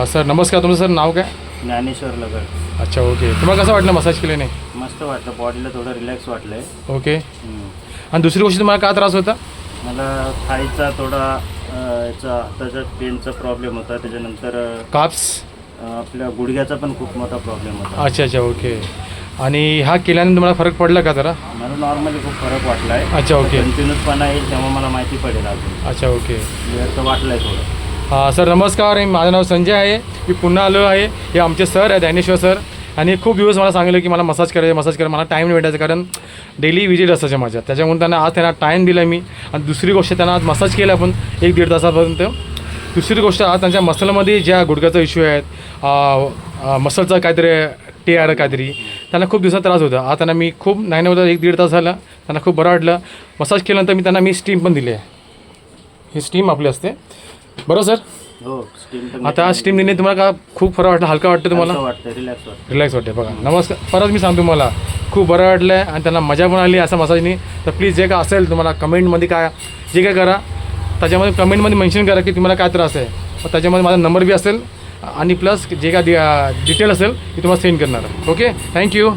Sir नमस्कार. तुमचं sir नाव काय? ज्ञानेश्वर लगड. अच्छा ओके. तुम्हाला कसं वाटलं मसाज केल्याने? मस्त वाटलं, बॉडीला थोडं रिलॅक्स वाटलं आहे. ओके. आणि दुसरी गोष्ट तुम्हाला काय त्रास होता? मला थाईचा थोडा याचा हाताचा पेनचा प्रॉब्लेम होता. त्याच्यानंतर काप्स? आपल्या गुडघ्याचा पण खूप मोठा प्रॉब्लेम होता. अच्छा अच्छा ओके. आणि हा केल्याने तुम्हाला फरक पडला का जरा? मला नॉर्मली खूप फरक वाटला आहे. अच्छा ओके. कंटिन्यूसपणा येईल तेव्हा मला माहिती पडेल अजून. अच्छा ओके. क्लिअर तर वाटलं आहे थोडं. सर नमस्कार. माझं नाव संजय आहे. मी पुन्हा आलो आहे. हे आमचे सर आहे ज्ञानेश्वर सर. आणि खूप दिवस मला सांगितलं की मला मसाज करायचं मला टाईम नाही भेटायचं, कारण डेली विजिट असायचे माझ्या. त्याच्यामुळे त्यांना टाईम दिला मी. आणि दुसरी गोष्ट त्यांना आज मसाज केला आपण 1-1.5 तासापर्यंत. दुसरी गोष्ट आज त्यांच्या मसलमध्ये ज्या गुडघ्याचा इश्यू आहेत, मसलचा काहीतरी टेअर काहीतरी, त्यांना खूप दिवसात त्रास होता. आज त्यांना मी खूप नाही होता 1-1.5 तास झाला. त्यांना खूप बरं वाटलं. मसाज केल्यानंतर मी त्यांना स्टीम पण दिली आहे. ही स्टीम आपली असते बरं सर? हो, स्टीम. आता स्टीम दिली तुम्हाला का खूप फरक वाटलं? हलका वाटतं तुम्हाला? वाटतं, रिलॅक्स वाटतं. रिलॅक्स वाटते. बघा नमस्कार. परत मी सांगतो मला खूप बरं वाटलं आहे आणि त्यांना मजा पण आली असा मसाजनी. तर प्लीज जे काय असेल तुम्हाला कमेंटमध्ये जे काय करा, त्याच्यामध्ये कमेंटमध्ये मेन्शन करा की तुम्हाला काय त्रास आहे. मग त्याच्यामध्ये माझा नंबर बी असेल आणि प्लस जे काय डिटेल असेल ते तुम्हाला सेंड करणार. Okay, thank you.